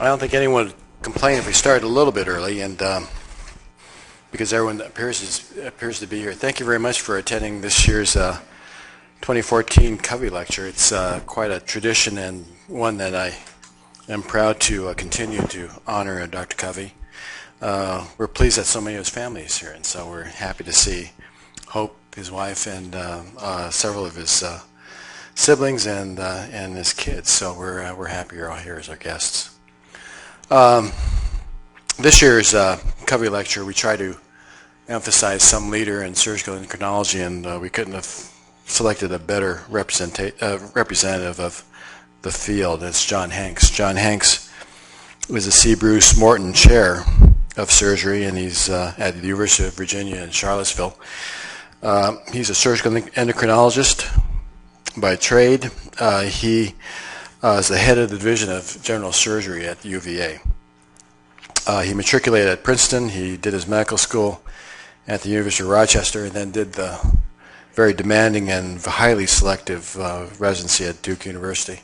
I don't think anyone would complain if we started a little bit early, and because everyone appears to be here. Thank you very much for attending this year's 2014 Covey Lecture. It's quite a tradition and one that I am proud to continue to honor Dr. Covey. We're pleased that so many of his family is here, and so we're happy to see Hope, his wife, and several of his siblings and his kids. So we're happy you're all here as our guests. This year's Covey Lecture, we try to emphasize some leader in surgical endocrinology, and we couldn't have selected a better representative of the field. It's John Hanks. John Hanks was the C. Bruce Morton Chair of Surgery, and he's at the University of Virginia in Charlottesville. He's a surgical endocrinologist by trade. He is the head of the Division of General Surgery at the UVA. He matriculated at Princeton. He did his medical school at the University of Rochester, and then did the very demanding and highly selective residency at Duke University,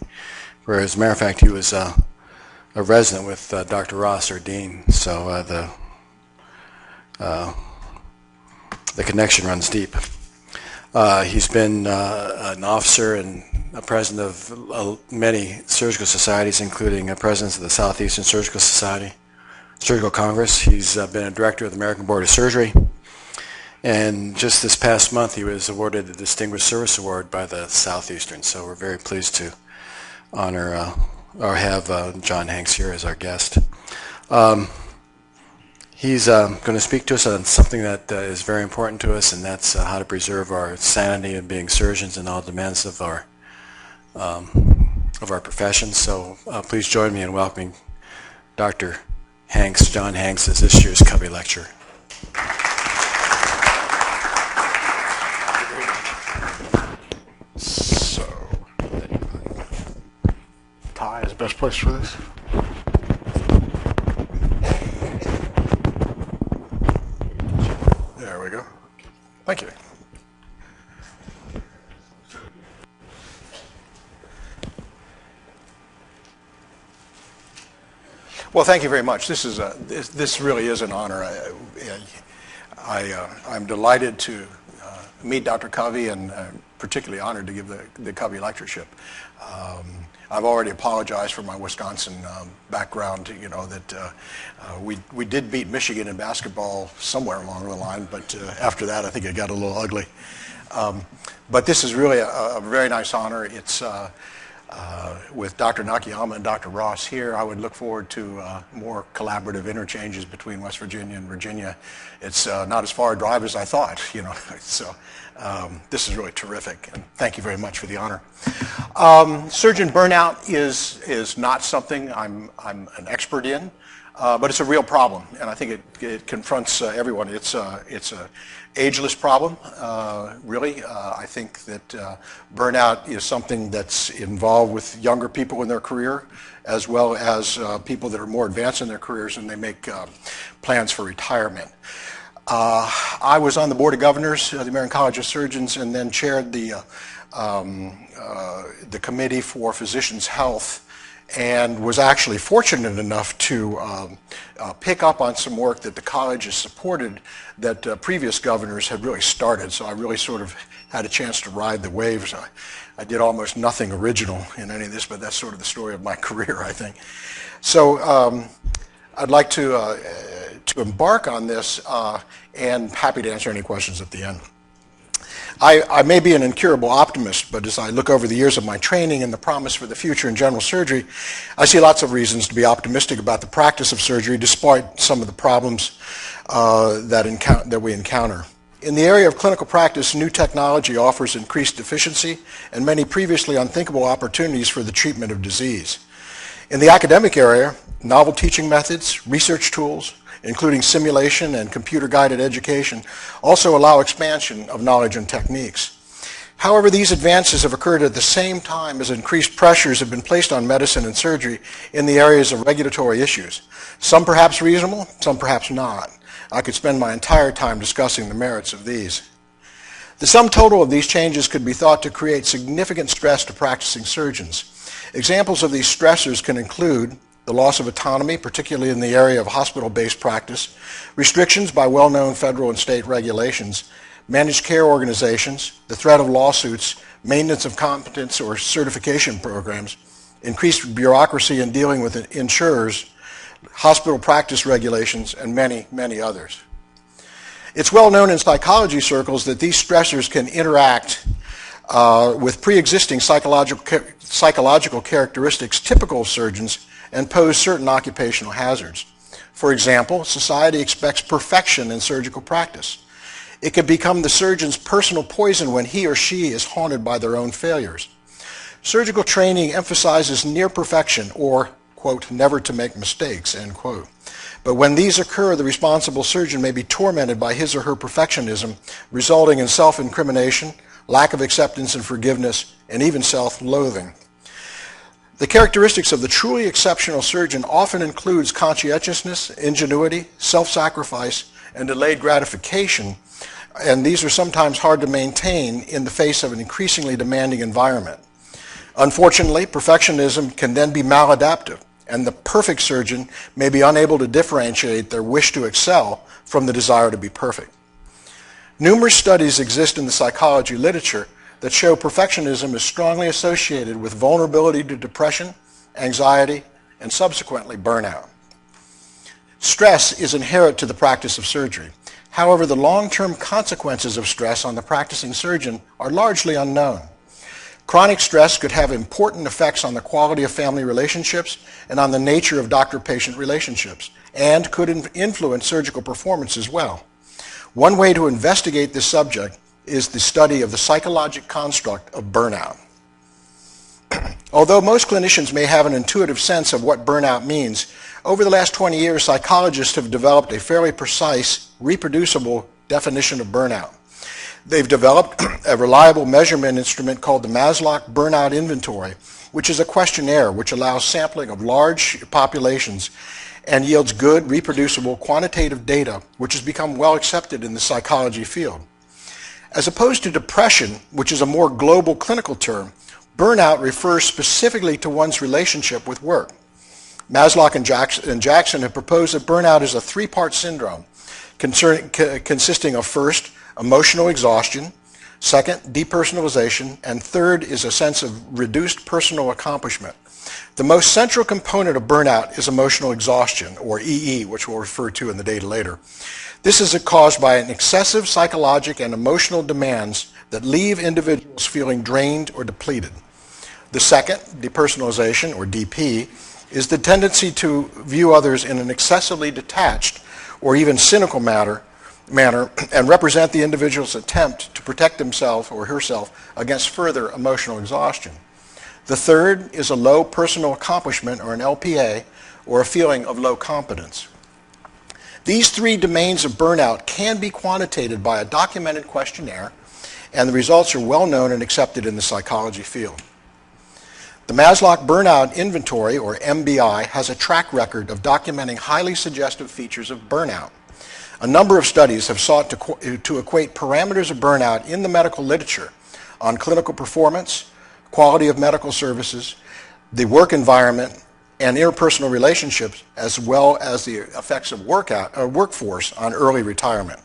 where, as a matter of fact, he was a resident with Dr. Ross, our dean. So the connection runs deep. He's been an officer and a president of many surgical societies, including president of the Southeastern Surgical Society, Surgical Congress. He's been a director of the American Board of Surgery. And just this past month, he was awarded the Distinguished Service Award by the Southeastern. So we're very pleased to honor or have John Hanks here as our guest. He's going to speak to us on something that is very important to us, and that's how to preserve our sanity in being surgeons and all demands of our profession. So please join me in welcoming Dr. Hanks, John Hanks, as this year's Covey Lecture. So, tie is the best place for this. There we go. Thank you. Well, thank you very much. This really is an honor. I'm delighted to meet Dr. Covey, and particularly honored to give the Covey Lectureship. I've already apologized for my Wisconsin background. You know that we did beat Michigan in basketball somewhere along the line, but after that, I think it got a little ugly. But this is really a very nice honor. It's with Dr. Nakayama and Dr. Ross here. I would look forward to more collaborative interchanges between West Virginia and Virginia. It's not as far a drive as I thought, you know. So this is really terrific, and thank you very much for the honor. Surgeon burnout is not something I'm an expert in, but it's a real problem, and I think it confronts everyone. It's a ageless problem, really. I think that burnout is something that's involved with younger people in their career, as well as people that are more advanced in their careers, and they make plans for retirement. I was on the Board of Governors of the American College of Surgeons, and then chaired the Committee for Physicians' Health, and was actually fortunate enough to pick up on some work that the college has supported that previous governors had really started. So I really sort of had a chance to ride the waves. I did almost nothing original in any of this, but that's sort of the story of my career, I think. So I'd like to embark on this, and happy to answer any questions at the end. I may be an incurable optimist, but as I look over the years of my training and the promise for the future in general surgery, I see lots of reasons to be optimistic about the practice of surgery, despite some of the problems that we encounter. In the area of clinical practice, new technology offers increased efficiency and many previously unthinkable opportunities for the treatment of disease. In the academic area, novel teaching methods, research tools, including simulation and computer-guided education, also allow expansion of knowledge and techniques. However, these advances have occurred at the same time as increased pressures have been placed on medicine and surgery in the areas of regulatory issues. Some perhaps reasonable, some perhaps not. I could spend my entire time discussing the merits of these. The sum total of these changes could be thought to create significant stress to practicing surgeons. Examples of these stressors can include the loss of autonomy, particularly in the area of hospital-based practice, restrictions by well-known federal and state regulations, managed care organizations, the threat of lawsuits, maintenance of competence or certification programs, increased bureaucracy in dealing with insurers, hospital practice regulations, and many, many others. It's well known in psychology circles that these stressors can interact with pre-existing psychological characteristics typical of surgeons and pose certain occupational hazards. For example, society expects perfection in surgical practice. It can become the surgeon's personal poison when he or she is haunted by their own failures. Surgical training emphasizes near perfection or, quote, never to make mistakes, end quote. But when these occur, the responsible surgeon may be tormented by his or her perfectionism, resulting in self-incrimination, lack of acceptance and forgiveness, and even self-loathing. The characteristics of the truly exceptional surgeon often includes conscientiousness, ingenuity, self-sacrifice, and delayed gratification, and these are sometimes hard to maintain in the face of an increasingly demanding environment. Unfortunately, perfectionism can then be maladaptive, and the perfect surgeon may be unable to differentiate their wish to excel from the desire to be perfect. Numerous studies exist in the psychology literature that show perfectionism is strongly associated with vulnerability to depression, anxiety, and subsequently burnout. Stress is inherent to the practice of surgery. However, the long-term consequences of stress on the practicing surgeon are largely unknown. Chronic stress could have important effects on the quality of family relationships and on the nature of doctor-patient relationships, and could influence surgical performance as well. One way to investigate this subject is the study of the psychologic construct of burnout. Although most clinicians may have an intuitive sense of what burnout means, over the last 20 years, psychologists have developed a fairly precise, reproducible definition of burnout. They've developed a reliable measurement instrument called the Maslow Burnout Inventory, which is a questionnaire which allows sampling of large populations and yields good, reproducible, quantitative data, which has become well accepted in the psychology field. As opposed to depression, which is a more global clinical term, burnout refers specifically to one's relationship with work. Maslow and Jackson have proposed that burnout is a three-part syndrome consisting of first, emotional exhaustion, second, depersonalization, and third is a sense of reduced personal accomplishment. The most central component of burnout is emotional exhaustion, or EE, which we'll refer to in the data later. This is caused by an excessive psychological and emotional demands that leave individuals feeling drained or depleted. The second, depersonalization, or DP, is the tendency to view others in an excessively detached or even cynical manner and represent the individual's attempt to protect himself or herself against further emotional exhaustion. The third is a low personal accomplishment, or an LPA, or a feeling of low competence. These three domains of burnout can be quantitated by a documented questionnaire, and the results are well known and accepted in the psychology field. The Maslow Burnout Inventory, or MBI, has a track record of documenting highly suggestive features of burnout. A number of studies have sought to equate parameters of burnout in the medical literature on clinical performance, quality of medical services, the work environment, and interpersonal relationships, as well as the effects of workforce on early retirement.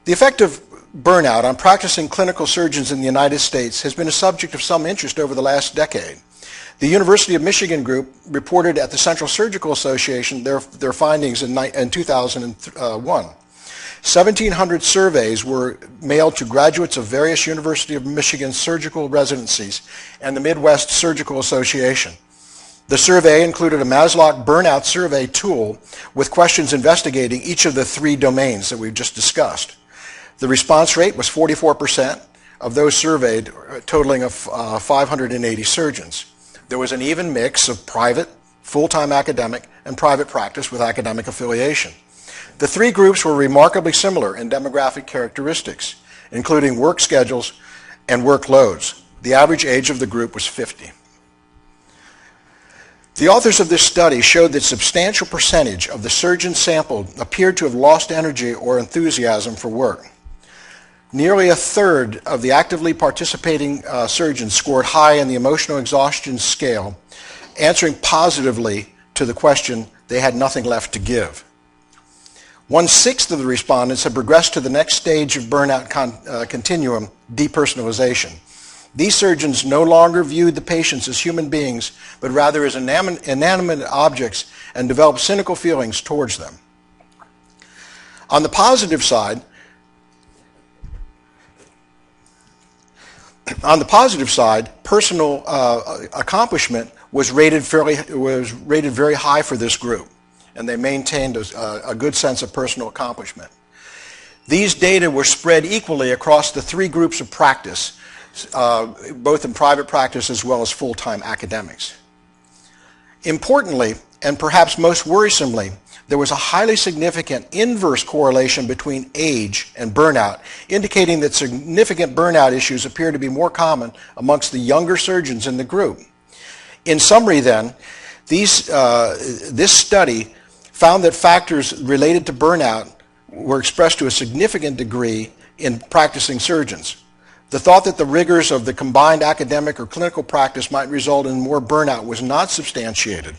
The effect of burnout on practicing clinical surgeons in the United States has been a subject of some interest over the last decade. The University of Michigan group reported at the Central Surgical Association their findings in 2001. 1,700 surveys were mailed to graduates of various University of Michigan surgical residencies and the Midwest Surgical Association. The survey included a Maslow Burnout Survey tool with questions investigating each of the three domains that we've just discussed. The response rate was 44% of those surveyed, totaling of 580 surgeons. There was an even mix of private, full-time academic, and private practice with academic affiliation. The three groups were remarkably similar in demographic characteristics, including work schedules and workloads. The average age of the group was 50. The authors of this study showed that a substantial percentage of the surgeons sampled appeared to have lost energy or enthusiasm for work. Nearly a third of the actively participating surgeons scored high in the emotional exhaustion scale, answering positively to the question, they had nothing left to give. 1/6 of the respondents had progressed to the next stage of burnout continuum, depersonalization. These surgeons no longer viewed the patients as human beings, but rather as inanimate objects, and developed cynical feelings towards them. On the positive side, personal accomplishment was rated very high for this group, and they maintained a good sense of personal accomplishment. These data were spread equally across the three groups of practice, both in private practice as well as full-time academics. Importantly, and perhaps most worrisomely, there was a highly significant inverse correlation between age and burnout, indicating that significant burnout issues appear to be more common amongst the younger surgeons in the group. In summary then, this study found that factors related to burnout were expressed to a significant degree in practicing surgeons. The thought that the rigors of the combined academic or clinical practice might result in more burnout was not substantiated.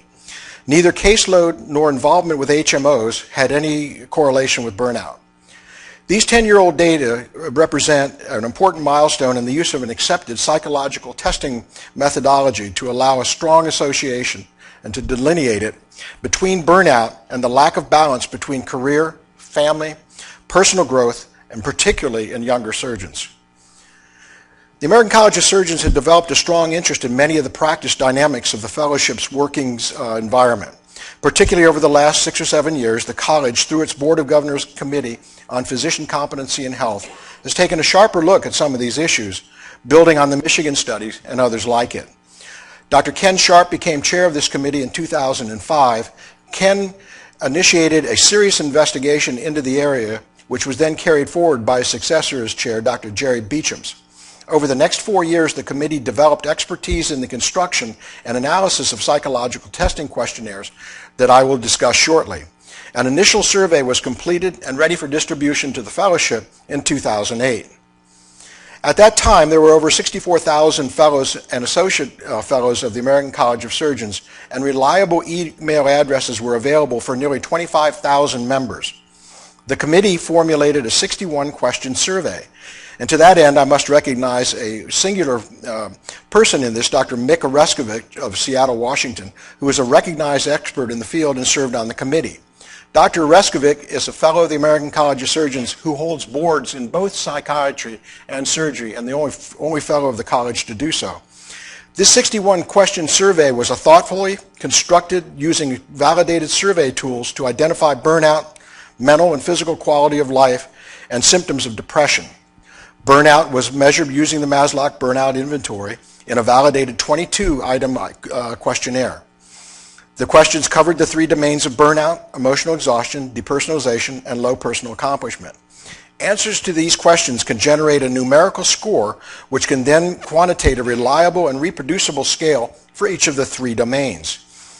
Neither caseload nor involvement with HMOs had any correlation with burnout. These 10-year-old data represent an important milestone in the use of an accepted psychological testing methodology to allow a strong association and to delineate it between burnout and the lack of balance between career, family, personal growth, and particularly in younger surgeons. The American College of Surgeons had developed a strong interest in many of the practice dynamics of the fellowship's workings environment. Particularly over the last 6 or 7 years, the college, through its Board of Governors Committee on Physician Competency and Health, has taken a sharper look at some of these issues, building on the Michigan studies and others like it. Dr. Ken Sharp became chair of this committee in 2005. Ken initiated a serious investigation into the area, which was then carried forward by his successor as chair, Dr. Jerry Beechams. Over the next 4 years, the committee developed expertise in the construction and analysis of psychological testing questionnaires that I will discuss shortly. An initial survey was completed and ready for distribution to the fellowship in 2008. At that time, there were over 64,000 fellows and associate fellows of the American College of Surgeons, and reliable email addresses were available for nearly 25,000 members. The committee formulated a 61-question survey. And to that end, I must recognize a singular person in this, Dr. Mick Oreskovic of Seattle, Washington, who is a recognized expert in the field and served on the committee. Dr. Oreskovic is a fellow of the American College of Surgeons who holds boards in both psychiatry and surgery, and the only fellow of the college to do so. This 61-question survey was thoughtfully constructed using validated survey tools to identify burnout, mental and physical quality of life, and symptoms of depression. Burnout was measured using the Maslow Burnout Inventory in a validated 22-item questionnaire. The questions covered the three domains of burnout, emotional exhaustion, depersonalization, and low personal accomplishment. Answers to these questions can generate a numerical score, which can then quantitate a reliable and reproducible scale for each of the three domains.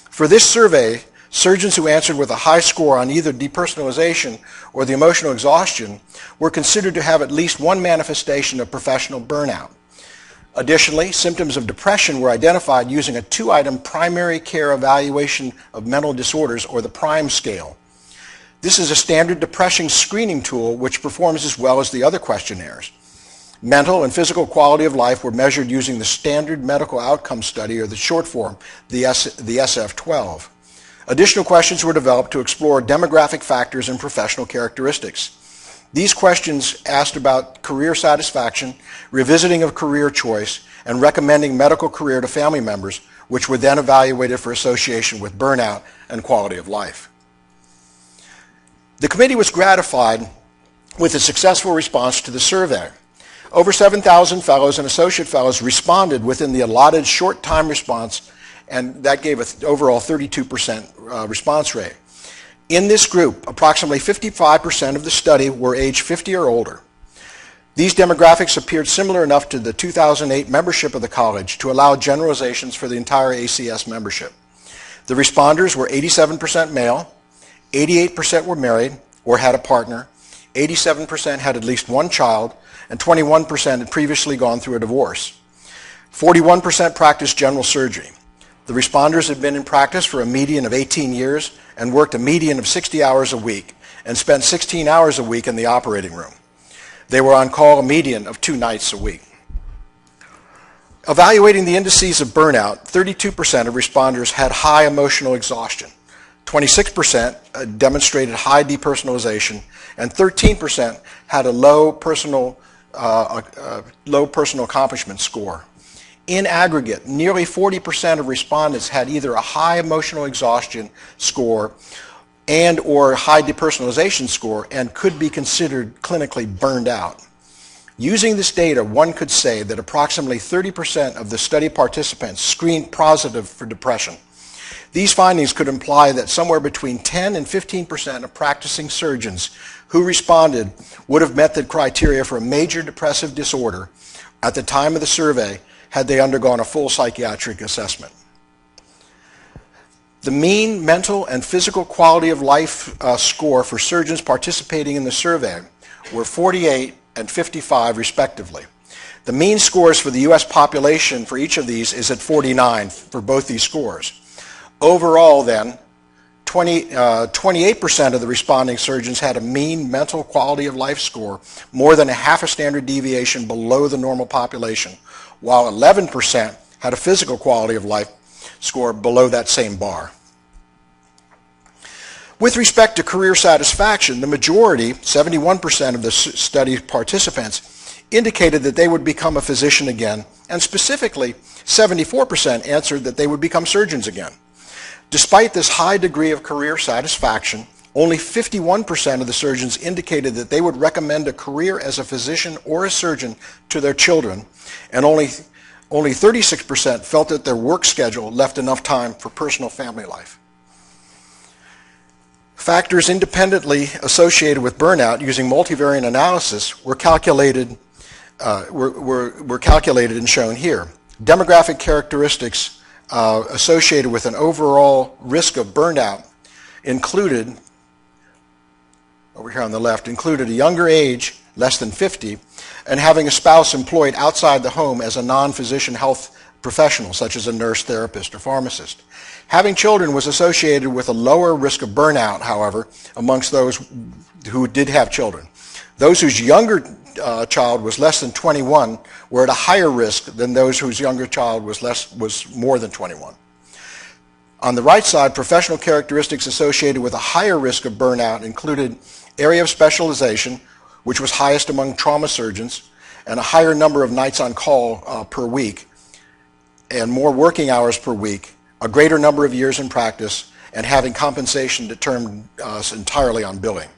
For this survey, surgeons who answered with a high score on either depersonalization or the emotional exhaustion were considered to have at least one manifestation of professional burnout. Additionally, symptoms of depression were identified using a 2-item primary care evaluation of mental disorders, or the PRIME scale. This is a standard depression screening tool which performs as well as the other questionnaires. Mental and physical quality of life were measured using the Standard Medical Outcome Study, or the short form, the SF-12. Additional questions were developed to explore demographic factors and professional characteristics. These questions asked about career satisfaction, revisiting of career choice, and recommending medical career to family members, which were then evaluated for association with burnout and quality of life. The committee was gratified with a successful response to the survey. Over 7,000 fellows and associate fellows responded within the allotted short time response, and that gave an overall 32% response rate. In this group, approximately 55% of the study were age 50 or older. These demographics appeared similar enough to the 2008 membership of the college to allow generalizations for the entire ACS membership. The responders were 87% male, 88% were married or had a partner, 87% had at least one child, and 21% had previously gone through a divorce. 41% practiced general surgery. The responders had been in practice for a median of 18 years and worked a median of 60 hours a week and spent 16 hours a week in the operating room. They were on call a median of 2 nights a week. Evaluating the indices of burnout, 32% of responders had high emotional exhaustion, 26% demonstrated high depersonalization, and 13% had a low personal accomplishment score. In aggregate, nearly 40% of respondents had either a high emotional exhaustion score and or high depersonalization score and could be considered clinically burned out. Using this data, one could say that approximately 30% of the study participants screened positive for depression. These findings could imply that somewhere between 10 and 15% of practicing surgeons who responded would have met the criteria for a major depressive disorder at the time of the survey had they undergone a full psychiatric assessment. The mean mental and physical quality of life score for surgeons participating in the survey were 48 and 55 respectively. The mean scores for the U.S. population for each of these is at 49 for both these scores. Overall then, 28% of the responding surgeons had a mean mental quality of life score more than a half a standard deviation below the normal population, while 11% had a physical quality of life score below that same bar. With respect to career satisfaction, the majority, 71% of the study participants, indicated that they would become a physician again, and specifically, 74% answered that they would become surgeons again. Despite this high degree of career satisfaction, only 51% of the surgeons indicated that they would recommend a career as a physician or a surgeon to their children, and only 36% felt that their work schedule left enough time for personal family life. Factors independently associated with burnout using multivariate analysis were calculated and shown here. Demographic characteristics associated with an overall risk of burnout included, over here on the left, included a younger age, less than 50, and having a spouse employed outside the home as a non-physician health professional, such as a nurse, therapist, or pharmacist. Having children was associated with a lower risk of burnout, however, amongst those who did have children. Those whose younger child was less than 21 were at a higher risk than those whose younger child was more than 21. On the right side, professional characteristics associated with a higher risk of burnout included area of specialization, which was highest among trauma surgeons, and a higher number of nights on call per week, and more working hours per week, a greater number of years in practice, and having compensation determined entirely on billing.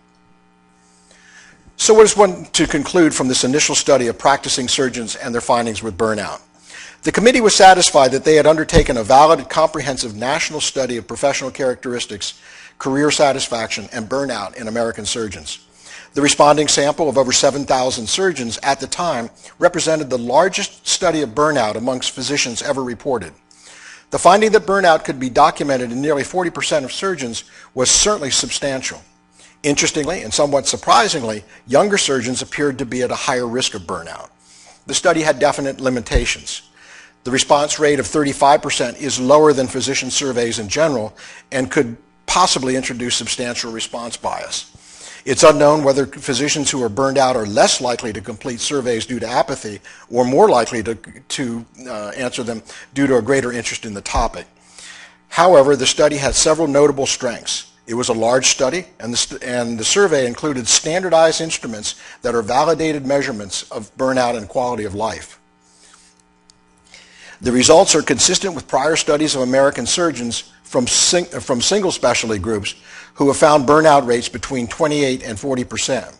So what is one to conclude from this initial study of practicing surgeons and their findings with burnout? The committee was satisfied that they had undertaken a valid and comprehensive national study of professional characteristics, career satisfaction, and burnout in American surgeons. The responding sample of over 7,000 surgeons at the time represented the largest study of burnout amongst physicians ever reported. The finding that burnout could be documented in nearly 40% of surgeons was certainly substantial. Interestingly, and somewhat surprisingly, younger surgeons appeared to be at a higher risk of burnout. The study had definite limitations. The response rate of 35% is lower than physician surveys in general and could possibly introduce substantial response bias. It's unknown whether physicians who are burned out are less likely to complete surveys due to apathy or more likely to answer them due to a greater interest in the topic. However, the study had several notable strengths. It was a large study, and the survey included standardized instruments that are validated measurements of burnout and quality of life. The results are consistent with prior studies of American surgeons from single specialty groups who have found burnout rates between 28 and 40%.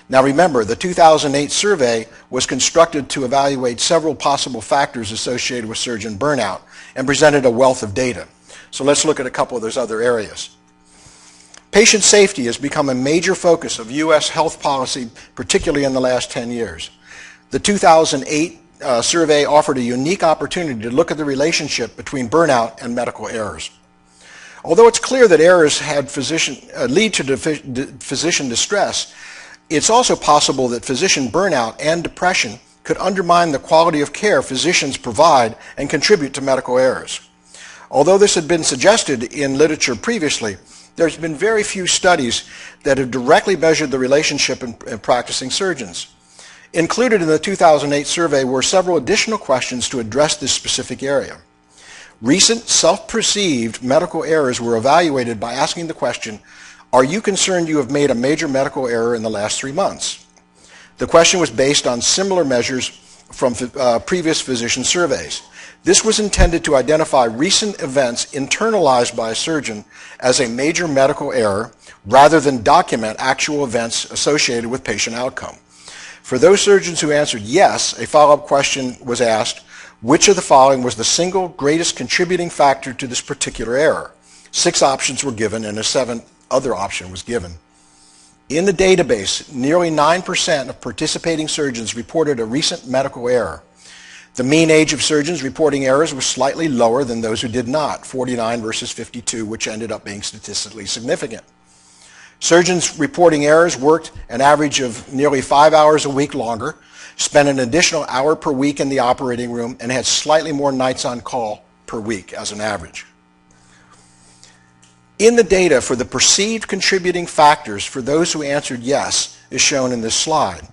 Now remember, the 2008 survey was constructed to evaluate several possible factors associated with surgeon burnout and presented a wealth of data. So let's look at a couple of those other areas. Patient safety has become a major focus of U.S. health policy, particularly in the last 10 years. The 2008 survey offered a unique opportunity to look at the relationship between burnout and medical errors. Although it's clear that errors lead to physician distress, it's also possible that physician burnout and depression could undermine the quality of care physicians provide and contribute to medical errors. Although this had been suggested in literature previously, there's been very few studies that have directly measured the relationship in practicing surgeons. Included in the 2008 survey were several additional questions to address this specific area. Recent self-perceived medical errors were evaluated by asking the question, are you concerned you have made a major medical error in the last 3 months? The question was based on similar measures from previous physician surveys. This was intended to identify recent events internalized by a surgeon as a major medical error rather than document actual events associated with patient outcome. For those surgeons who answered yes, a follow-up question was asked, which of the following was the single greatest contributing factor to this particular error? 6 options were given and a 7th other option was given. In the database, nearly 9% of participating surgeons reported a recent medical error. The mean age of surgeons reporting errors was slightly lower than those who did not, 49 versus 52, which ended up being statistically significant. Surgeons reporting errors worked an average of nearly 5 hours a week longer, spent an additional hour per week in the operating room, and had slightly more nights on call per week as an average. In the data for the perceived contributing factors for those who answered yes is shown in this slide.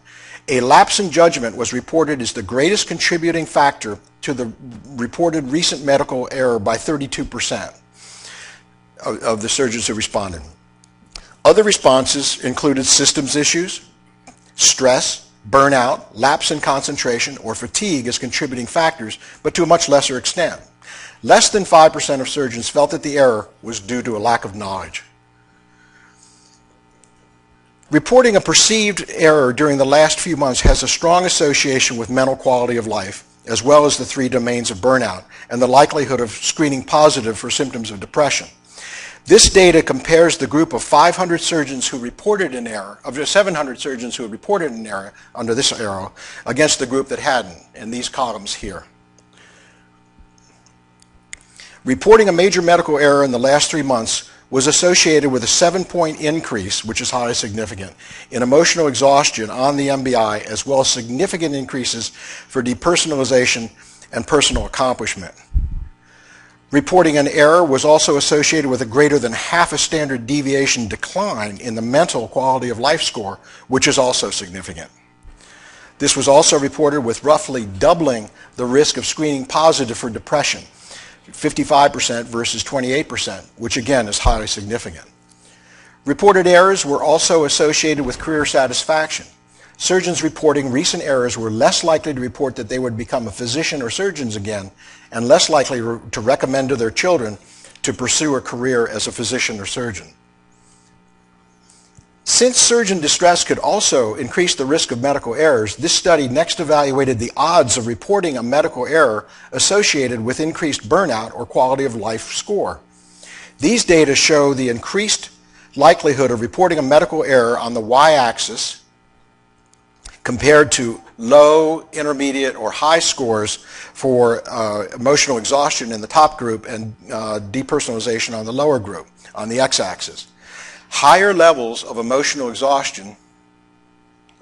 A lapse in judgment was reported as the greatest contributing factor to the reported recent medical error by 32% of the surgeons who responded. Other responses included systems issues, stress, burnout, lapse in concentration, or fatigue as contributing factors, but to a much lesser extent. Less than 5% of surgeons felt that the error was due to a lack of knowledge. Reporting a perceived error during the last few months has a strong association with mental quality of life, as well as the 3 domains of burnout and the likelihood of screening positive for symptoms of depression. This data compares the group of 500 surgeons who reported an error, of the 700 surgeons who had reported an error under this arrow, against the group that hadn't, in these columns here. Reporting a major medical error in the last 3 months was associated with a 7-point increase, which is highly significant, in emotional exhaustion on the MBI, as well as significant increases for depersonalization and personal accomplishment. Reporting an error was also associated with a greater than half a standard deviation decline in the mental quality of life score, which is also significant. This was also reported with roughly doubling the risk of screening positive for depression, 55% versus 28%, which again is highly significant. Reported errors were also associated with career satisfaction. Surgeons reporting recent errors were less likely to report that they would become a physician or surgeons again, and less likely to recommend to their children to pursue a career as a physician or surgeon. Since surgeon distress could also increase the risk of medical errors, this study next evaluated the odds of reporting a medical error associated with increased burnout or quality of life score. These data show the increased likelihood of reporting a medical error on the y-axis compared to low, intermediate, or high scores for emotional exhaustion in the top group and depersonalization on the lower group, on the x-axis. Higher levels of emotional exhaustion,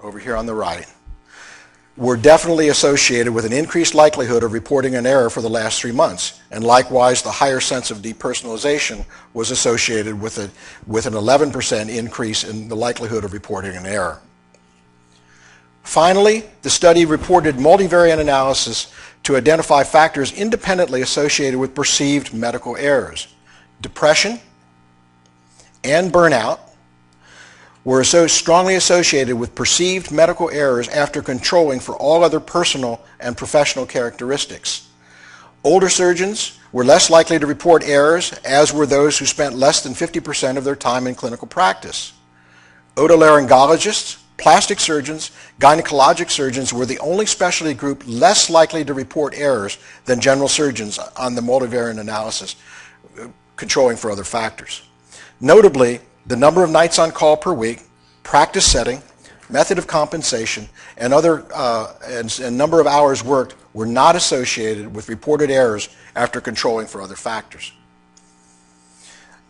over here on the right, were definitely associated with an increased likelihood of reporting an error for the last 3 months. And likewise, the higher sense of depersonalization was associated with an 11% increase in the likelihood of reporting an error. Finally, the study reported multivariate analysis to identify factors independently associated with perceived medical errors. Depression and burnout were so strongly associated with perceived medical errors after controlling for all other personal and professional characteristics. Older surgeons were less likely to report errors, as were those who spent less than 50% of their time in clinical practice. Otolaryngologists, plastic surgeons, gynecologic surgeons were the only specialty group less likely to report errors than general surgeons on the multivariate analysis, controlling for other factors. Notably, the number of nights on call per week, practice setting, method of compensation, and number of hours worked were not associated with reported errors after controlling for other factors.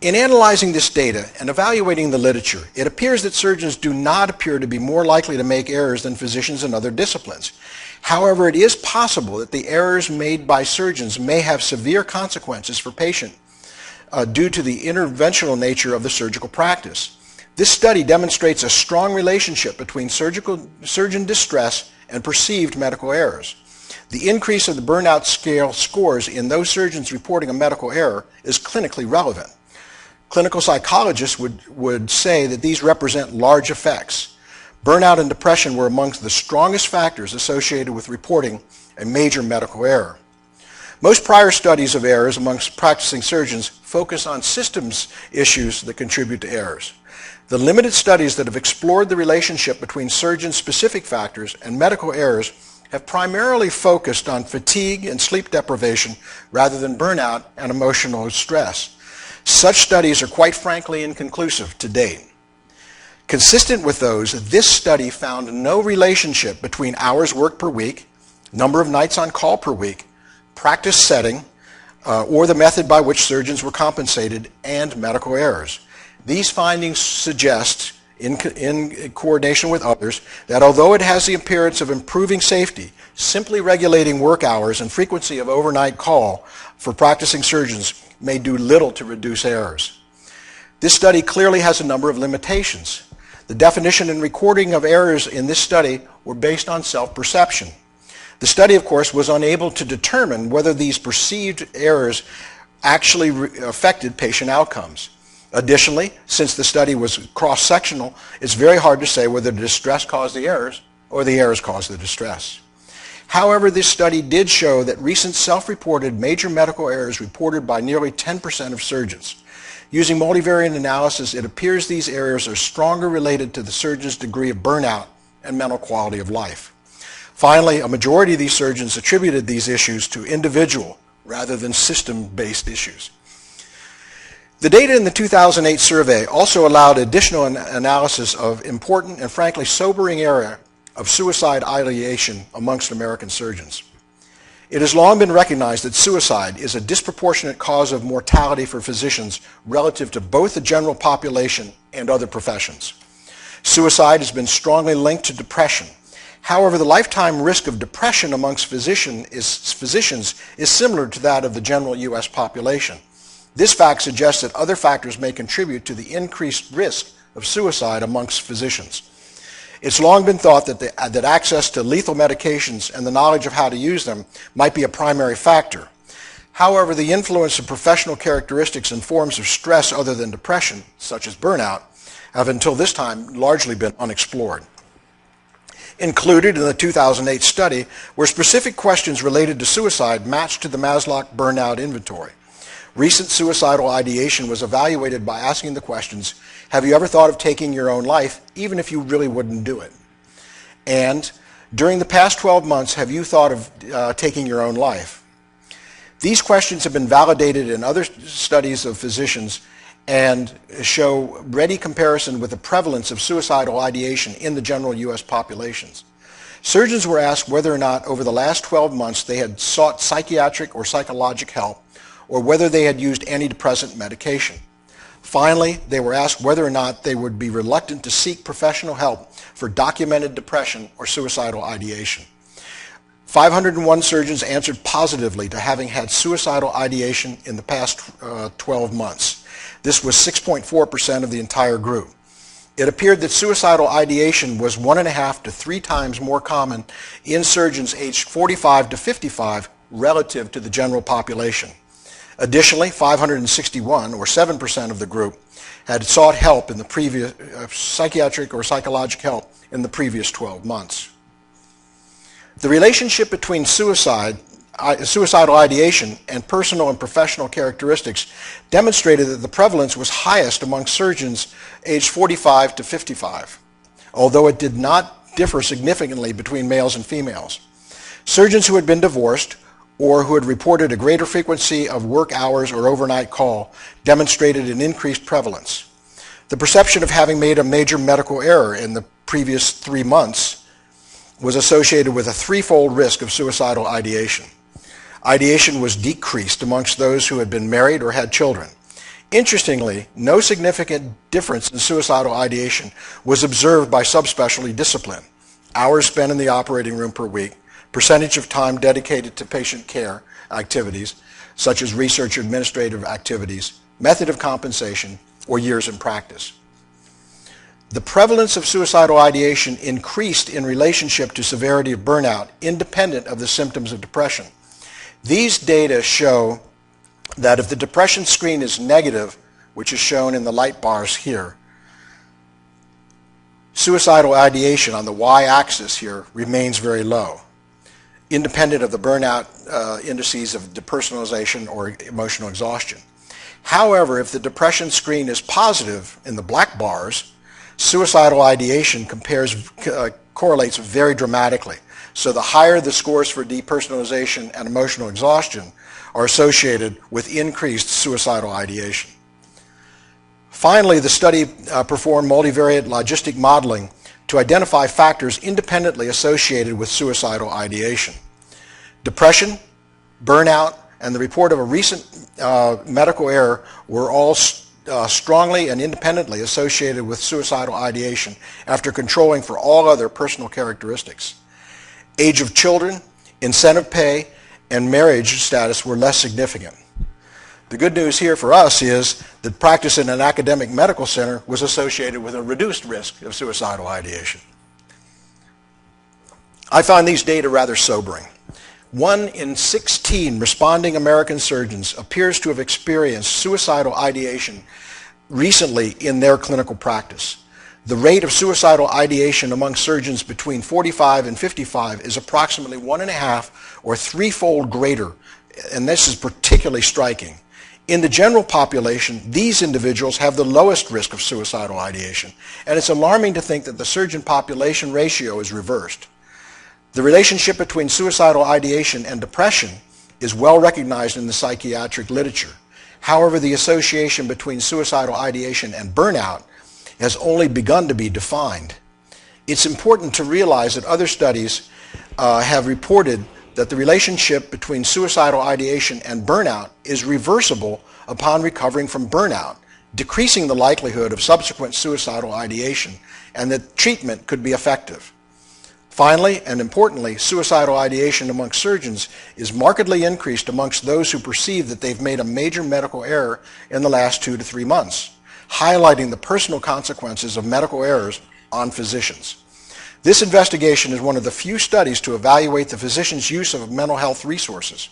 In analyzing this data and evaluating the literature, it appears that surgeons do not appear to be more likely to make errors than physicians in other disciplines. However, it is possible that the errors made by surgeons may have severe consequences for patients due to the interventional nature of the surgical practice. This study demonstrates a strong relationship between surgeon distress and perceived medical errors. The increase of the burnout scale scores in those surgeons reporting a medical error is clinically relevant. Clinical psychologists would say that these represent large effects. Burnout and depression were amongst the strongest factors associated with reporting a major medical error. Most prior studies of errors amongst practicing surgeons focus on systems issues that contribute to errors. The limited studies that have explored the relationship between surgeon-specific factors and medical errors have primarily focused on fatigue and sleep deprivation rather than burnout and emotional stress. Such studies are quite frankly inconclusive to date. Consistent with those, this study found no relationship between hours worked per week, number of nights on call per week, practice setting, or the method by which surgeons were compensated, and medical errors. These findings suggest, in coordination with others, that although it has the appearance of improving safety, simply regulating work hours and frequency of overnight call for practicing surgeons may do little to reduce errors. This study clearly has a number of limitations. The definition and recording of errors in this study were based on self-perception. The study, of course, was unable to determine whether these perceived errors actually affected patient outcomes. Additionally, since the study was cross-sectional, it's very hard to say whether the distress caused the errors or the errors caused the distress. However, this study did show that recent self-reported major medical errors reported by nearly 10% of surgeons. Using multivariate analysis, it appears these errors are stronger related to the surgeon's degree of burnout and mental quality of life. Finally, a majority of these surgeons attributed these issues to individual rather than system-based issues. The data in the 2008 survey also allowed additional analysis of important and frankly sobering area of suicide ideation amongst American surgeons. It has long been recognized that suicide is a disproportionate cause of mortality for physicians relative to both the general population and other professions. Suicide has been strongly linked to depression. However, the lifetime risk of depression amongst physicians is similar to that of the general U.S. population. This fact suggests that other factors may contribute to the increased risk of suicide amongst physicians. It's long been thought that access to lethal medications and the knowledge of how to use them might be a primary factor. However, the influence of professional characteristics and forms of stress other than depression, such as burnout, have until this time largely been unexplored. Included in the 2008 study were specific questions related to suicide matched to the Maslow Burnout Inventory. Recent suicidal ideation was evaluated by asking the questions, have you ever thought of taking your own life, even if you really wouldn't do it? And during the past 12 months, have you thought of taking your own life? These questions have been validated in other studies of physicians and show ready comparison with the prevalence of suicidal ideation in the general U.S. populations. Surgeons were asked whether or not over the last 12 months they had sought psychiatric or psychologic help, or whether they had used antidepressant medication. Finally, they were asked whether or not they would be reluctant to seek professional help for documented depression or suicidal ideation. 501 surgeons answered positively to having had suicidal ideation in the past 12 months. This was 6.4% of the entire group. It appeared that suicidal ideation was 1.5 to 3 times more common in surgeons aged 45 to 55 relative to the general population. Additionally, 561, or 7% of the group, had sought help in the previous psychiatric or psychological help in the previous 12 months. The relationship between suicidal ideation and personal and professional characteristics demonstrated that the prevalence was highest among surgeons aged 45 to 55, although it did not differ significantly between males and females. Surgeons who had been divorced or who had reported a greater frequency of work hours or overnight call demonstrated an increased prevalence. The perception of having made a major medical error in the previous 3 months was associated with a threefold risk of suicidal ideation. Ideation was decreased amongst those who had been married or had children. Interestingly, no significant difference in suicidal ideation was observed by subspecialty discipline. Hours spent in the operating room per week, percentage of time dedicated to patient care activities, such as research or administrative activities, method of compensation, or years in practice. The prevalence of suicidal ideation increased in relationship to severity of burnout, independent of the symptoms of depression. These data show that if the depression screen is negative, which is shown in the light bars here, suicidal ideation on the y-axis here remains very low, independent of the burnout indices of depersonalization or emotional exhaustion. However, if the depression screen is positive in the black bars, suicidal ideation correlates very dramatically. So the higher the scores for depersonalization and emotional exhaustion are associated with increased suicidal ideation. Finally, the study performed multivariate logistic modeling to identify factors independently associated with suicidal ideation. Depression, burnout, and the report of a recent medical error were all strongly and independently associated with suicidal ideation after controlling for all other personal characteristics. Age of children, incentive pay, and marriage status were less significant. The good news here for us is that practice in an academic medical center was associated with a reduced risk of suicidal ideation. I find these data rather sobering. 1 in 16 responding American surgeons appears to have experienced suicidal ideation recently in their clinical practice. The rate of suicidal ideation among surgeons between 45 and 55 is approximately 1.5 or 3-fold greater, and this is particularly striking. In the general population, these individuals have the lowest risk of suicidal ideation, and it's alarming to think that the surgeon population ratio is reversed. The relationship between suicidal ideation and depression is well recognized in the psychiatric literature. However, the association between suicidal ideation and burnout has only begun to be defined. It's important to realize that other studies have reported that the relationship between suicidal ideation and burnout is reversible upon recovering from burnout, decreasing the likelihood of subsequent suicidal ideation, and that treatment could be effective. Finally, and importantly, suicidal ideation amongst surgeons is markedly increased amongst those who perceive that they've made a major medical error in the last 2 to 3 months, highlighting the personal consequences of medical errors on physicians. This investigation is one of the few studies to evaluate the physician's use of mental health resources.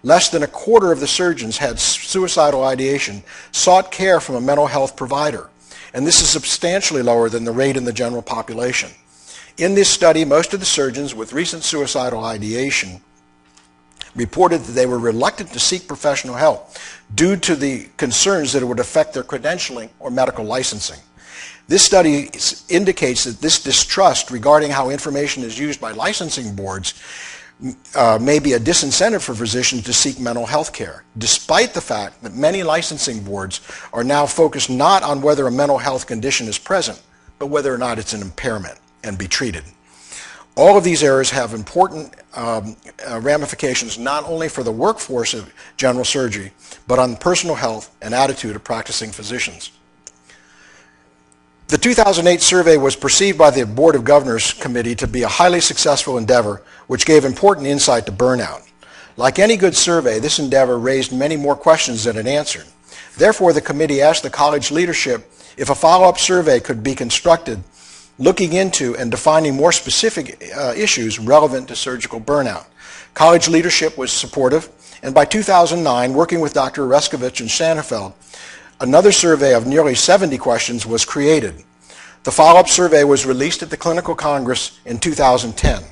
Less than a quarter of the surgeons had suicidal ideation sought care from a mental health provider, and this is substantially lower than the rate in the general population. In this study, most of the surgeons with recent suicidal ideation reported that they were reluctant to seek professional help due to the concerns that it would affect their credentialing or medical licensing. This study indicates that this distrust regarding how information is used by licensing boards may be a disincentive for physicians to seek mental health care, despite the fact that many licensing boards are now focused not on whether a mental health condition is present, but whether or not it's an impairment and be treated. All of these errors have important ramifications not only for the workforce of general surgery, but on personal health and attitude of practicing physicians. The 2008 survey was perceived by the Board of Governors Committee to be a highly successful endeavor, which gave important insight to burnout. Like any good survey, this endeavor raised many more questions than it answered. Therefore, the committee asked the college leadership if a follow-up survey could be constructed looking into and defining more specific issues relevant to surgical burnout. College leadership was supportive, and by 2009, working with Dr. Reskovich and Shanafeld, another survey of nearly 70 questions was created. The follow-up survey was released at the Clinical Congress in 2010.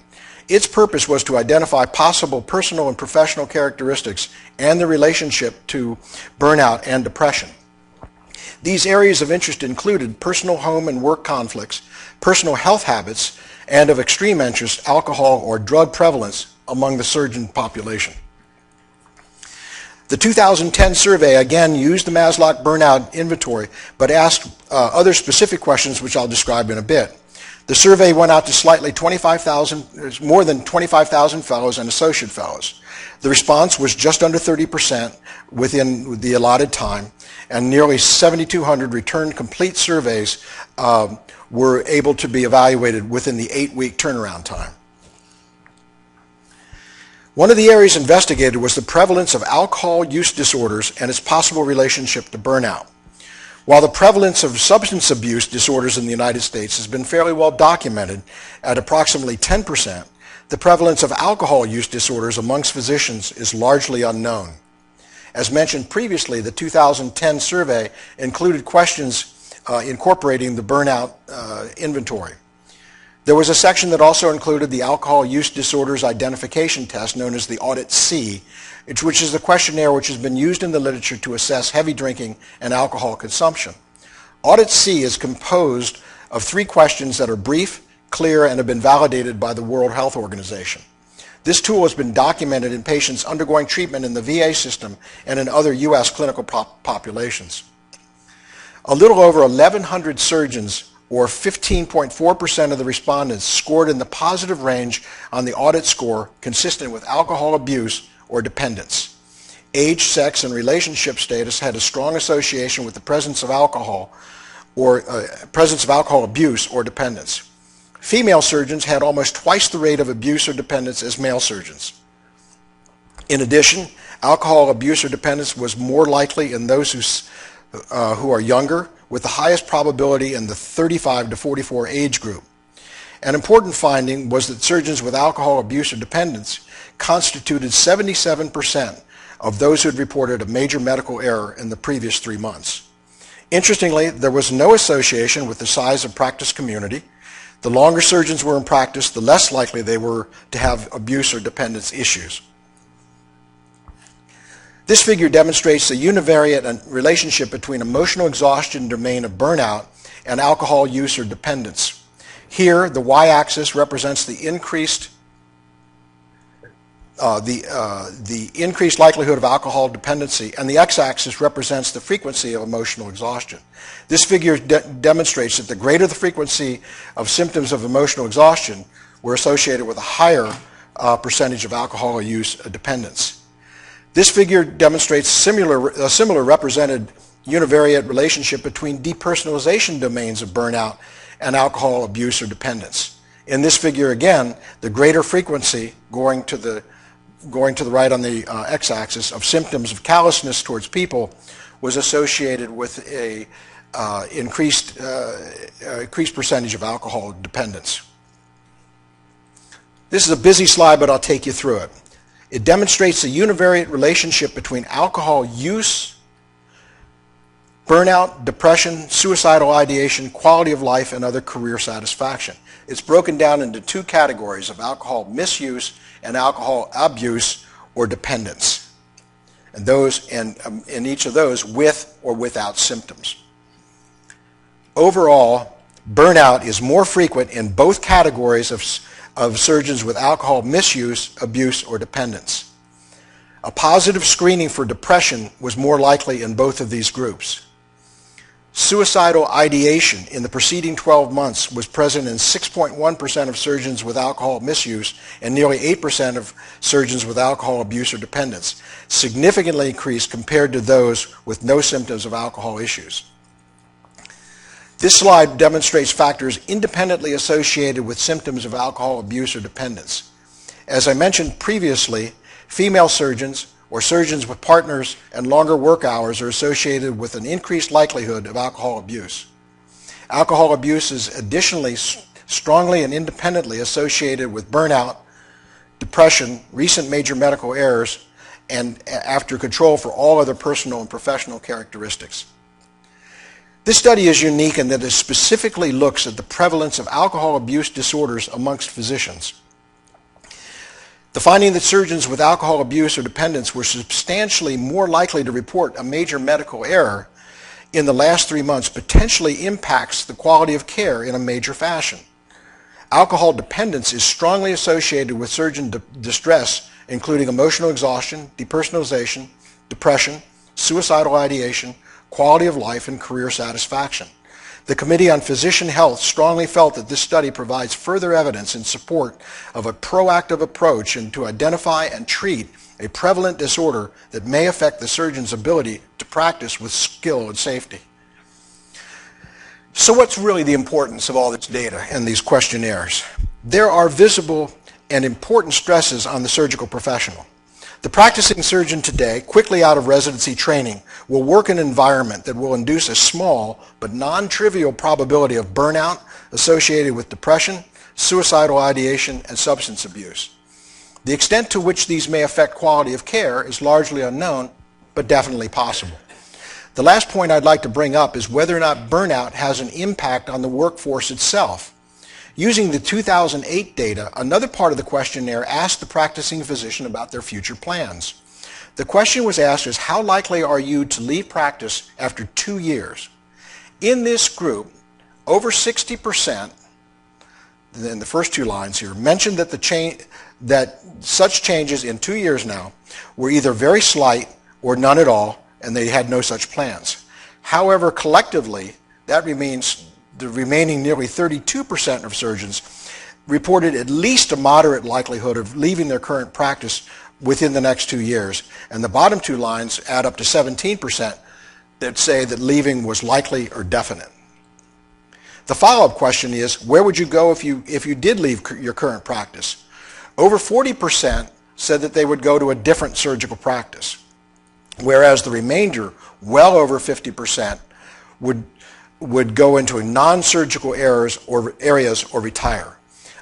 Its purpose was to identify possible personal and professional characteristics and the relationship to burnout and depression. These areas of interest included personal home and work conflicts, personal health habits, and of extreme interest, alcohol or drug prevalence among the surgeon population. The 2010 survey again used the Maslow Burnout Inventory, but asked other specific questions, which I'll describe in a bit. The survey went out to more than 25,000 fellows and associate fellows. The response was just under 30% within the allotted time, and nearly 7,200 returned complete surveys were able to be evaluated within the 8-week turnaround time. One of the areas investigated was the prevalence of alcohol use disorders and its possible relationship to burnout. While the prevalence of substance abuse disorders in the United States has been fairly well documented at approximately 10%, the prevalence of alcohol use disorders amongst physicians is largely unknown. As mentioned previously, the 2010 survey included questions incorporating the burnout inventory. There was a section that also included the alcohol use disorders identification test known as the Audit C, which is the questionnaire which has been used in the literature to assess heavy drinking and alcohol consumption. Audit C is composed of 3 questions that are brief, clear, and have been validated by the World Health Organization. This tool has been documented in patients undergoing treatment in the VA system and in other U.S. clinical populations. A little over 1,100 surgeons, or 15.4% of the respondents, scored in the positive range on the audit score consistent with alcohol abuse or dependence. Age, sex, and relationship status had a strong association with the presence of alcohol abuse or dependence. Female surgeons had almost twice the rate of abuse or dependence as male surgeons. In addition, alcohol abuse or dependence was more likely in those who are younger, with the highest probability in the 35 to 44 age group. An important finding was that surgeons with alcohol abuse or dependence constituted 77% of those who had reported a major medical error in the previous 3 months. Interestingly, there was no association with the size of practice community. The longer surgeons were in practice, the less likely they were to have abuse or dependence issues. This figure demonstrates the univariate relationship between emotional exhaustion domain of burnout and alcohol use or dependence. Here, the y-axis represents the increased likelihood of alcohol dependency, and the x-axis represents the frequency of emotional exhaustion. This figure demonstrates that the greater the frequency of symptoms of emotional exhaustion were associated with a higher percentage of alcohol use dependence. This figure demonstrates a similar represented univariate relationship between depersonalization domains of burnout and alcohol abuse or dependence. In this figure, again, the greater frequency going to the right on the x-axis of symptoms of callousness towards people was associated with a increased percentage of alcohol dependence. This is a busy slide, but I'll take you through it. It demonstrates the univariate relationship between alcohol use, burnout, depression, suicidal ideation, quality of life, and other career satisfaction. It's broken down into 2 categories of alcohol misuse and alcohol abuse or dependence, and in each of those with or without symptoms. Overall, burnout is more frequent in both categories of surgeons with alcohol misuse, abuse, or dependence. A positive screening for depression was more likely in both of these groups. Suicidal ideation in the preceding 12 months was present in 6.1% of surgeons with alcohol misuse and nearly 8% of surgeons with alcohol abuse or dependence, significantly increased compared to those with no symptoms of alcohol issues. This slide demonstrates factors independently associated with symptoms of alcohol abuse or dependence. As I mentioned previously, female surgeons or surgeons with partners and longer work hours are associated with an increased likelihood of alcohol abuse. Alcohol abuse is additionally strongly and independently associated with burnout, depression, recent major medical errors, and after control for all other personal and professional characteristics. This study is unique in that it specifically looks at the prevalence of alcohol abuse disorders amongst physicians. The finding that surgeons with alcohol abuse or dependence were substantially more likely to report a major medical error in the last 3 months potentially impacts the quality of care in a major fashion. Alcohol dependence is strongly associated with surgeon distress, including emotional exhaustion, depersonalization, depression, suicidal ideation, quality of life, and career satisfaction. The Committee on Physician Health strongly felt that this study provides further evidence in support of a proactive approach and to identify and treat a prevalent disorder that may affect the surgeon's ability to practice with skill and safety. So what's really the importance of all this data and these questionnaires? There are visible and important stresses on the surgical professional. The practicing surgeon today, quickly out of residency training, will work in an environment that will induce a small but non-trivial probability of burnout associated with depression, suicidal ideation, and substance abuse. The extent to which these may affect quality of care is largely unknown, but definitely possible. The last point I'd like to bring up is whether or not burnout has an impact on the workforce itself. Using the 2008 data, another part of the questionnaire asked the practicing physician about their future plans. The question was asked is, how likely are you to leave practice after 2 years? In this group, over 60%, in the first two lines here, mentioned that such changes in 2 years now were either very slight or none at all, and they had no such plans. However, collectively, that remains the remaining nearly 32% of surgeons reported at least a moderate likelihood of leaving their current practice within the next 2 years. And the bottom two lines add up to 17% that say that leaving was likely or definite. The follow-up question is, where would you go if you did leave your current practice? Over 40% said that they would go to a different surgical practice, whereas the remainder, well over 50%, would go into non-surgical areas or retire.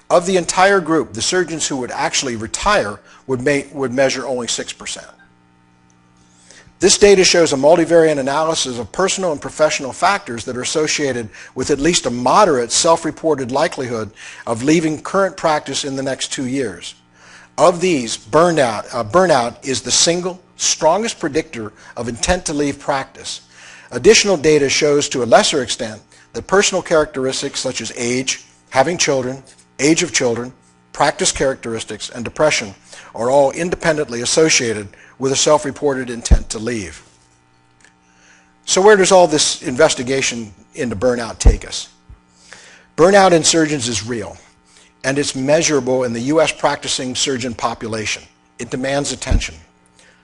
Of the entire group, the surgeons who would actually retire would measure only 6%. This data shows a multivariate analysis of personal and professional factors that are associated with at least a moderate self-reported likelihood of leaving current practice in the next 2 years. Of these, burnout is the single strongest predictor of intent to leave practice. Additional data shows to a lesser extent that personal characteristics such as age, having children, age of children, practice characteristics, and depression are all independently associated with a self-reported intent to leave. So where does all this investigation into burnout take us? Burnout in surgeons is real, and it's measurable in the U.S. practicing surgeon population. It demands attention.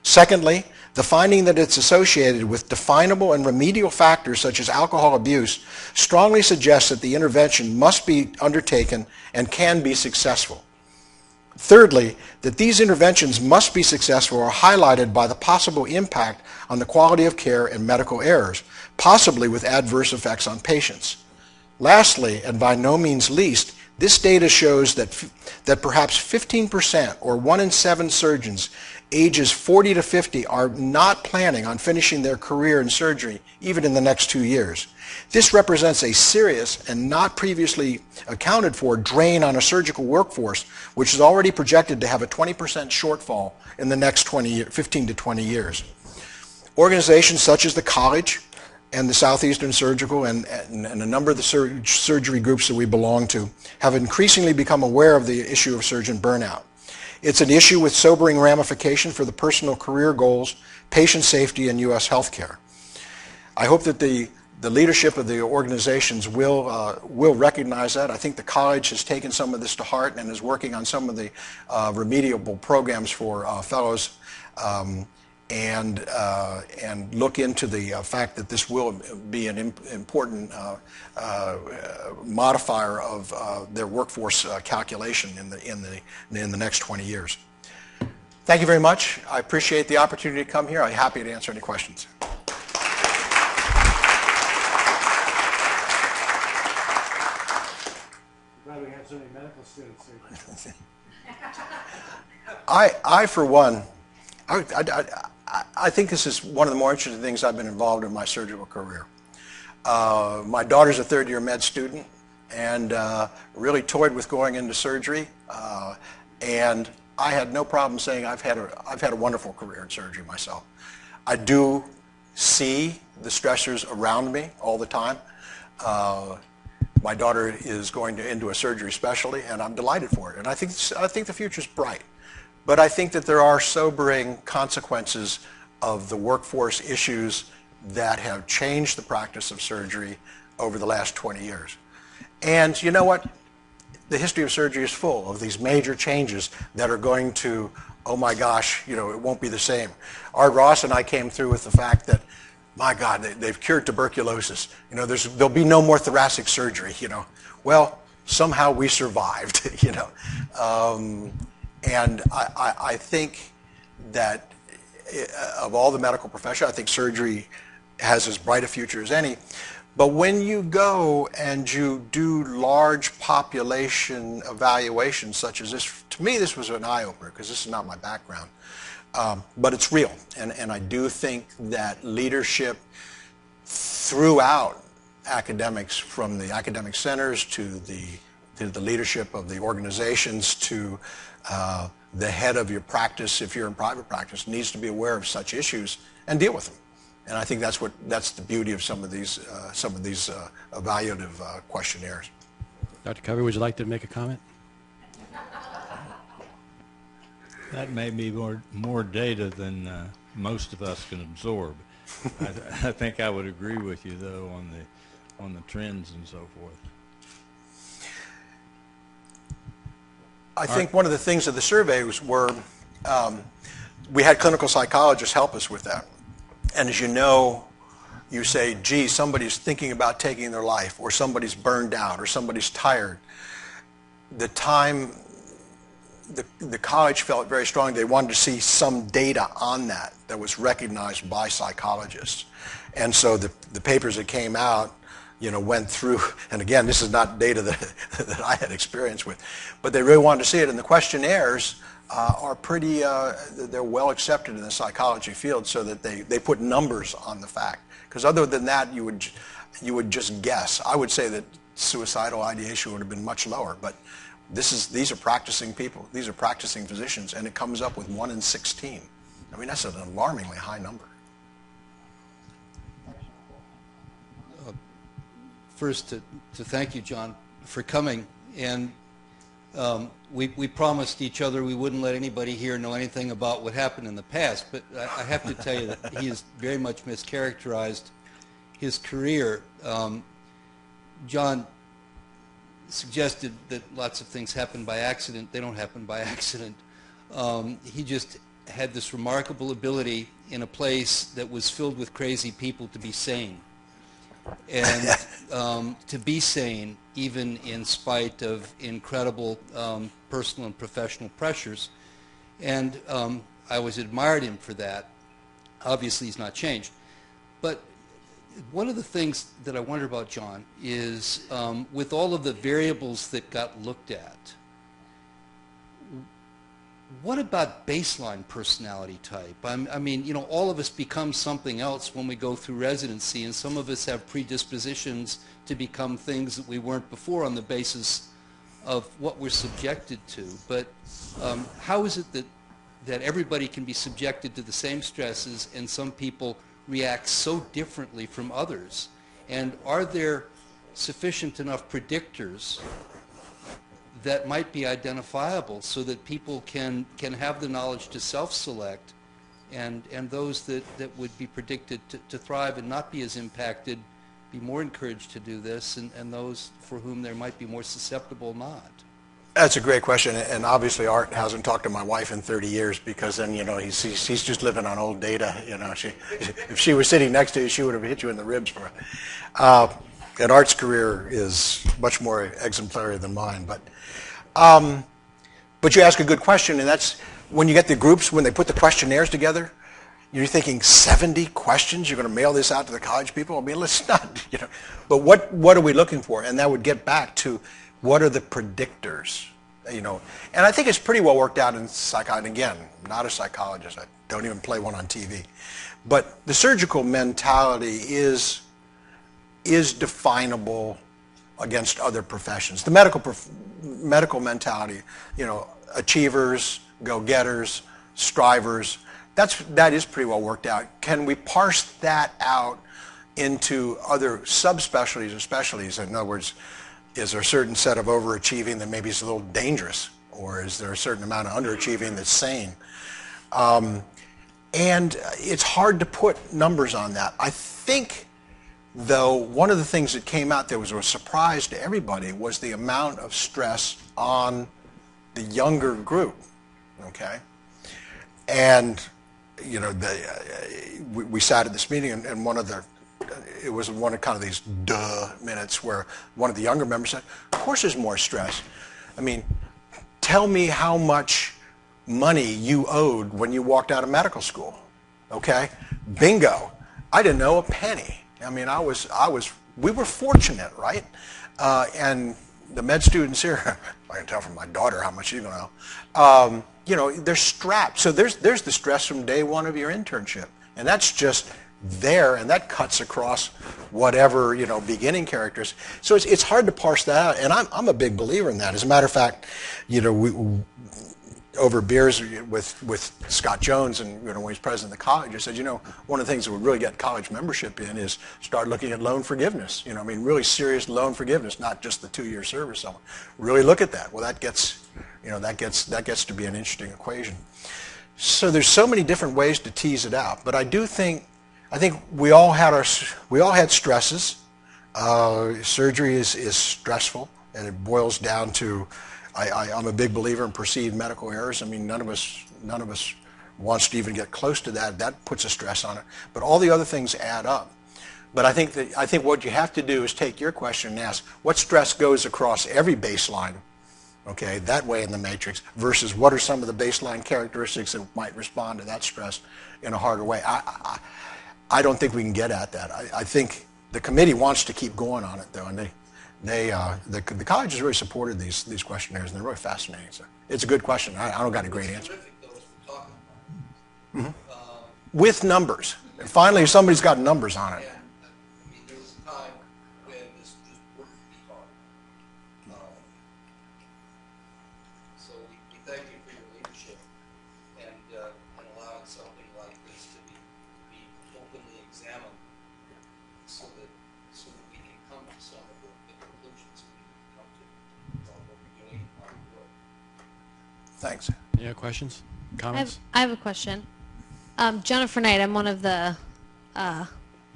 Secondly, the finding that it's associated with definable and remedial factors such as alcohol abuse strongly suggests that the intervention must be undertaken and can be successful. Thirdly, that these interventions must be successful are highlighted by the possible impact on the quality of care and medical errors, possibly with adverse effects on patients. Lastly, and by no means least, this data shows that perhaps 15% or 1 in 7 surgeons ages 40 to 50 are not planning on finishing their career in surgery even in the next 2 years. This represents a serious and not previously accounted for drain on a surgical workforce, which is already projected to have a 20% shortfall in the next 15 to 20 years. Organizations such as the college and the Southeastern Surgical and a number of the surgery groups that we belong to have increasingly become aware of the issue of surgeon burnout. It's an issue with sobering ramification for the personal career goals, patient safety, and U.S. healthcare. I hope that the leadership of the organizations will recognize that. I think the college has taken some of this to heart and is working on some of the remediable programs for fellows and look into the fact that this will be an important modifier of their workforce calculation in the next 20 years. Thank you very much. I appreciate the opportunity to come here. I'm happy to answer any questions. Glad we have so many medical students here. I for one, I think this is one of the more interesting things I've been involved in my surgical career. My daughter's a third-year med student and really toyed with going into surgery. And I had no problem saying I've had a wonderful career in surgery myself. I do see the stressors around me all the time. My daughter is going into a surgery specialty, and I'm delighted for it. And I think the future's bright. But I think that there are sobering consequences of the workforce issues that have changed the practice of surgery over the last 20 years. And you know what? The history of surgery is full of these major changes that are going to oh my gosh, it won't be the same. Art Ross and I came through with the fact that, my God, they've cured tuberculosis. There'll be no more thoracic surgery. Well, somehow we survived. And I think that of all the medical profession, I think surgery has as bright a future as any. But when you go and you do large population evaluations such as this, to me this was an eye-opener because this is not my background. But it's real, and I do think that leadership throughout academics, from the academic centers to the leadership of the organizations to the head of your practice, if you're in private practice, needs to be aware of such issues and deal with them. And I think that's the beauty of some of these evaluative questionnaires. Dr. Covey, would you like to make a comment? That may be more data than most of us can absorb. I think I would agree with you though on the trends and so forth. I think one of the things of the surveys were we had clinical psychologists help us with that. And as you say, gee, somebody's thinking about taking their life, or somebody's burned out, or somebody's tired. The college felt very strongly they wanted to see some data on that was recognized by psychologists. And so the papers that came out, went through, and again, this is not data that I had experience with, but they really wanted to see it. And the questionnaires are pretty, they're well accepted in the psychology field, so that they put numbers on the fact. Because other than that, you would just guess. I would say that suicidal ideation would have been much lower, but these are practicing people. These are practicing physicians, and it comes up with 1 in 16. I mean, that's an alarmingly high number. First, to thank you, John, for coming. And we promised each other we wouldn't let anybody here know anything about what happened in the past, but I have to tell you that he has very much mischaracterized his career. John suggested that lots of things happen by accident. They don't happen by accident. He just had this remarkable ability in a place that was filled with crazy people to be sane. And to be sane, even in spite of incredible personal and professional pressures. And I always admired him for that. Obviously, he's not changed. But one of the things that I wonder about, John, is with all of the variables that got looked at, what about baseline personality type? I mean, all of us become something else when we go through residency, and some of us have predispositions to become things that we weren't before on the basis of what we're subjected to. But how is it that everybody can be subjected to the same stresses, and some people react so differently from others? And are there sufficient enough predictors that might be identifiable so that people can have the knowledge to self-select, and those that would be predicted to thrive and not be as impacted be more encouraged to do this, and those for whom there might be more susceptible not? That's a great question, and obviously Art hasn't talked to my wife in 30 years because then, he's just living on old data. If she was sitting next to you, she would have hit you in the ribs for it. And Art's career is much more exemplary than mine, but you ask a good question, and that's when you get the groups, when they put the questionnaires together, you're thinking 70 questions, you're going to mail this out to the college people? I mean, let's not, But what are we looking for? And that would get back to what are the predictors, And I think it's pretty well worked out in psychology. Again, I'm not a psychologist. I don't even play one on TV. But the surgical mentality is definable against other professions. The medical mentality, achievers, go-getters, strivers, that is pretty well worked out. Can we parse that out into other subspecialties or specialties? In other words, is there a certain set of overachieving that maybe is a little dangerous, or is there a certain amount of underachieving that's sane? And it's hard to put numbers on that. I think, though, one of the things that came out that was a surprise to everybody was the amount of stress on the younger group, okay? And, you know, we sat at this meeting, and it was one of kind of these duh minutes where one of the younger members said, of course there's more stress. I mean, tell me how much money you owed when you walked out of medical school, okay? Bingo. I didn't know a penny. I mean, we were fortunate, right? And the med students here, I can tell from my daughter how much she's going to know. You know, they're strapped. So there's the stress from day one of your internship. And that's just there, and that cuts across whatever, you know, beginning characters. So it's hard to parse that out, and I'm a big believer in that. As a matter of fact, you know, over beers with Scott Jones, and, you know, when he's president of the college, I said, you know, one of the things that would really get college membership in is start looking at loan forgiveness. You know, I mean, really serious loan forgiveness, not just the 2-year service. Really look at that. Well, that gets to be an interesting equation. So there's so many different ways to tease it out, but I think we all had stresses. Surgery is stressful, and it boils down to, I'm a big believer in perceived medical errors. I mean, none of us wants to even get close to that. That puts a stress on it. But all the other things add up. But I think what you have to do is take your question and ask, what stress goes across every baseline, okay, that way in the matrix, versus what are some of the baseline characteristics that might respond to that stress in a harder way. I don't think we can get at that. I think the committee wants to keep going on it, though, and the college has really supported these questionnaires, and they're really fascinating. So it's a good question. I don't got a great answer. Mm-hmm. With numbers. And finally, somebody's got numbers on it. I mean, there was a time when this just wouldn't be hard. So we thank you for your leadership and allowing something like this to be openly examined, so that we can come to some of the conclusions we need to come to about what we're doing and how we work. Thanks. Any other questions? Comments? I have a question. Jennifer Knight, I'm one of the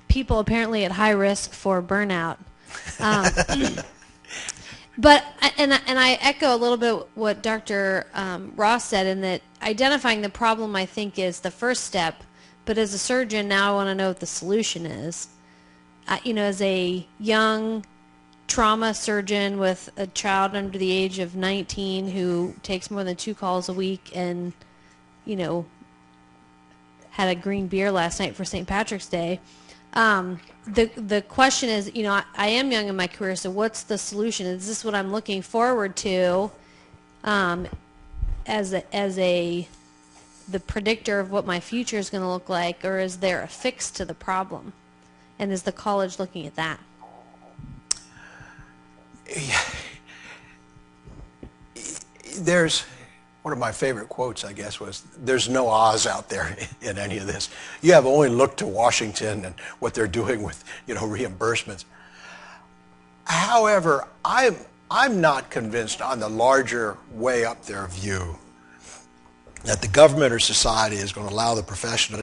people apparently at high risk for burnout. But I echo a little bit what Dr. Ross said, in that identifying the problem, I think, is the first step. But as a surgeon, now I want to know what the solution is. You know, as a young trauma surgeon with a child under the age of 19 who takes more than 2 calls a week, and, you know, had a green beer last night for St. Patrick's Day. The question is, you know, I am young in my career, so what's the solution? Is this what I'm looking forward to as the predictor of what my future is going to look like, or is there a fix to the problem? And is the college looking at that? There's one of my favorite quotes, I guess, was, there's no Oz out there in any of this. You have only looked to Washington and what they're doing with, you know, reimbursements. However, I'm not convinced on the larger way up there view that the government or society is going to allow the profession